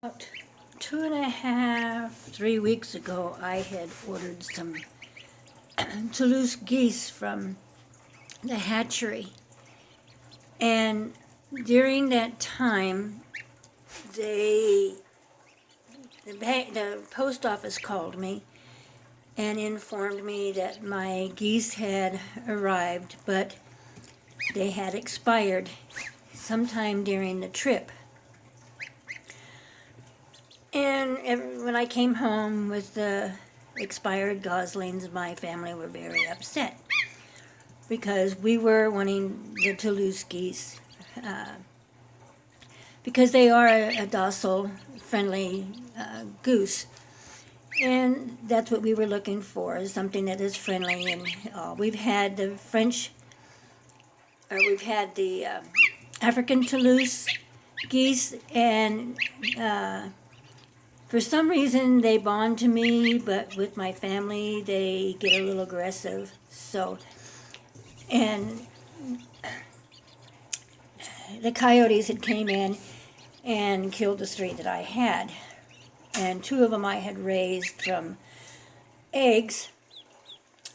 About 2.5, 3 weeks ago, I had ordered some Toulouse geese from the hatchery. And during that time, the post office called me and informed me that my geese had arrived, but they had expired sometime during the trip. And when I came home with the expired goslings, my family were very upset because we were wanting the Toulouse geese because they are a docile, friendly goose. And that's what we were looking for, is something that is friendly. And we've had the African Toulouse geese, and for some reason they bond to me, but with my family they get a little aggressive. So, and the coyotes had came in and killed the 3 that I had. And 2 of them I had raised from eggs,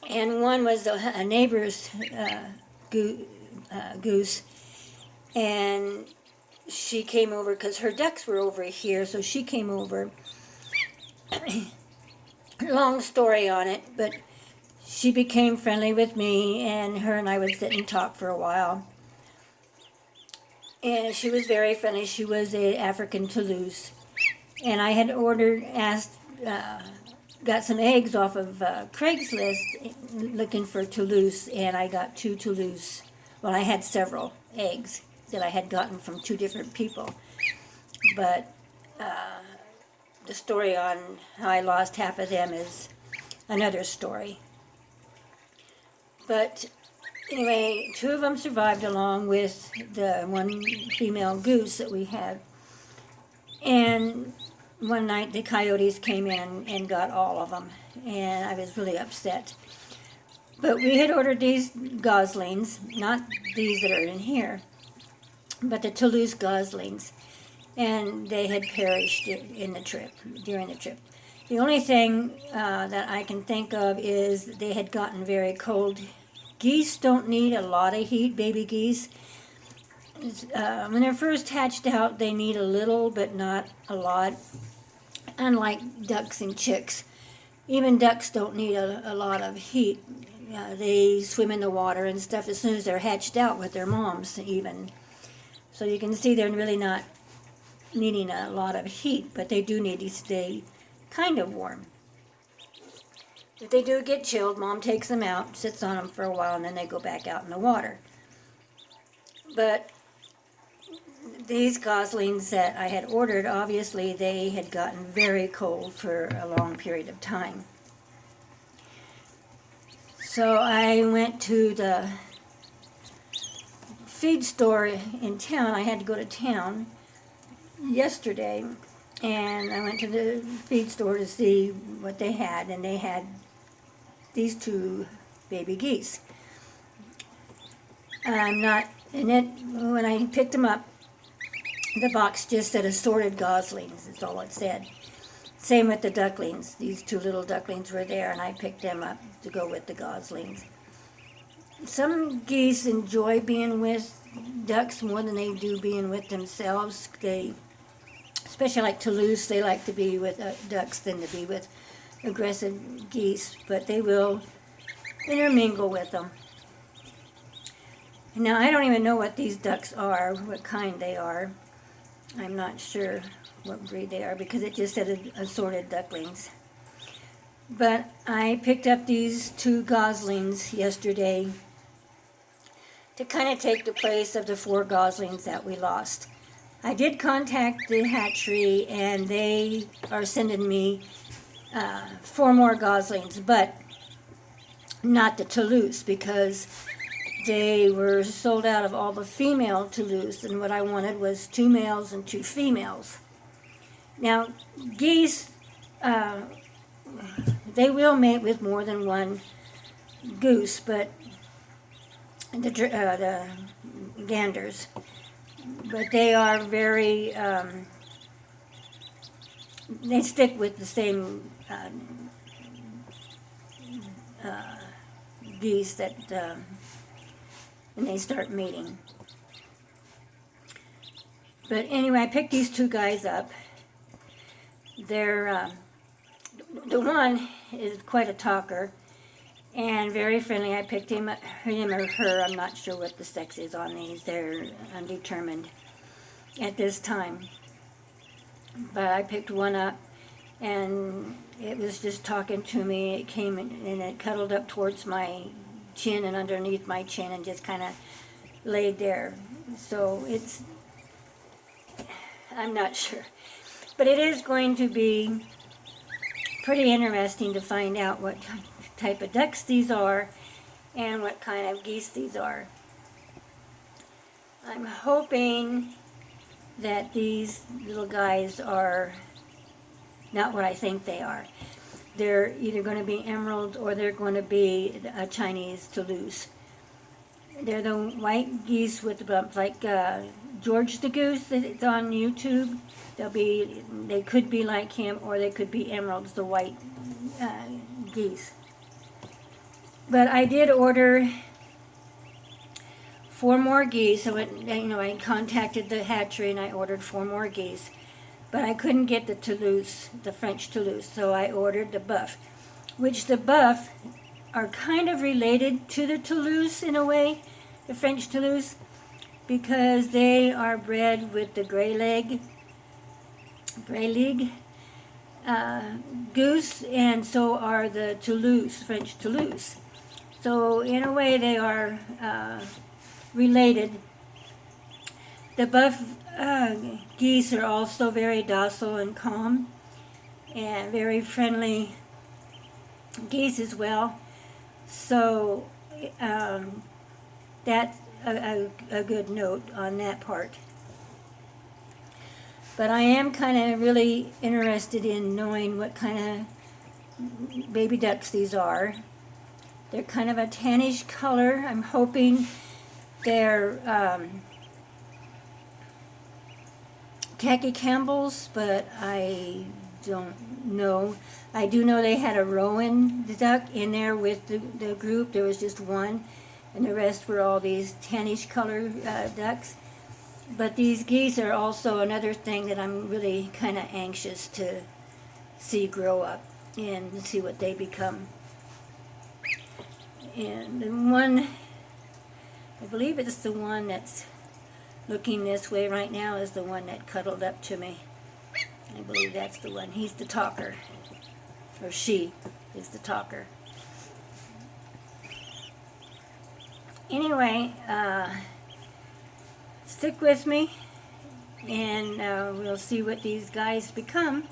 and one was a neighbor's goose, and she came over because her ducks were over here, so she came over. Long story on it, but she became friendly with me, and her and I would sit and talk for a while. And she was very friendly. She was an African Toulouse. And I had got some eggs off of Craigslist looking for Toulouse, and I got 2 Toulouse. Well, I had several eggs that I had gotten from 2 different people. But the story on how I lost half of them is another story. But anyway, 2 of them survived along with the 1 female goose that we had. And one night the coyotes came in and got all of them, and I was really upset. But we had ordered these goslings, not these that are in here, but the Toulouse goslings, and they had perished during the trip. The only thing that I can think of is they had gotten very cold. Geese don't need a lot of heat, baby geese. When they're first hatched out, they need a little, but not a lot. Unlike ducks and chicks, even ducks don't need a lot of heat. They swim in the water and stuff as soon as they're hatched out with their moms, even. So you can see they're really not needing a lot of heat, but they do need to stay kind of warm. If they do get chilled, Mom takes them out, sits on them for a while, and then they go back out in the water. But these goslings that I had ordered, obviously they had gotten very cold for a long period of time. So I went to the feed store in town. I had to go to town yesterday, and I went to the feed store to see what they had, and they had these 2 baby geese. When I picked them up, the box just said assorted goslings, that's all it said. Same with the ducklings. These 2 little ducklings were there, and I picked them up to go with the goslings. Some geese enjoy being with ducks more than they do being with themselves. Especially like Toulouse, they like to be with ducks than to be with aggressive geese, but they will intermingle with them. Now, I don't even know what these ducks are, what kind they are. I'm not sure what breed they are because it just said assorted ducklings. But I picked up these 2 goslings yesterday to kind of take the place of the 4 goslings that we lost. I did contact the hatchery, and they are sending me 4 more goslings, but not the Toulouse, because they were sold out of all the female Toulouse, and what I wanted was 2 males and 2 females. Now, geese, they will mate with more than 1 goose, but the ganders, but they are very they stick with the same geese that when they start mating. But anyway, I picked these two guys up. They're the one is quite a talker and very friendly. I picked him or her. I'm not sure what the sex is on these. They're undetermined at this time. But I picked one up, and it was just talking to me. It came and it cuddled up towards my chin and underneath my chin and just kind of laid there. So I'm not sure. But it is going to be pretty interesting to find out what type of ducks these are and what kind of geese these are. I'm hoping that these little guys are not what I think they are. They're either going to be emeralds or they're going to be a Chinese Toulouse. They're the white geese with the bumps, like George the Goose that's on YouTube. They could be like him, or they could be emeralds, the white geese. But I did order 4 more geese. I contacted the hatchery and I ordered 4 more geese. But I couldn't get the Toulouse, the French Toulouse, so I ordered the buff, which the buff are kind of related to the Toulouse in a way, the French Toulouse, because they are bred with the gray leg goose, and so are the Toulouse, French Toulouse. So in a way they are related. The buff geese are also very docile and calm and very friendly geese as well. So that's a good note on that part. But I am kind of really interested in knowing what kind of baby ducks these are. They're kind of a tannish color. I'm hoping they're khaki Campbells, but I don't know. I do know they had a rowan duck in there with the group. There was just one, and the rest were all these tannish color ducks. But these geese are also another thing that I'm really kind of anxious to see grow up and see what they become. And the one, I believe it's the one that's looking this way right now, is the one that cuddled up to me. I believe that's the one. He's the talker, or she is the talker. Anyway, stick with me, and we'll see what these guys become.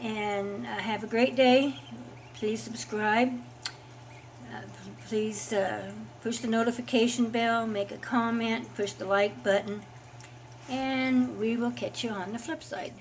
And have a great day. Please subscribe. Please push the notification bell, make a comment, push the like button, and we will catch you on the flip side.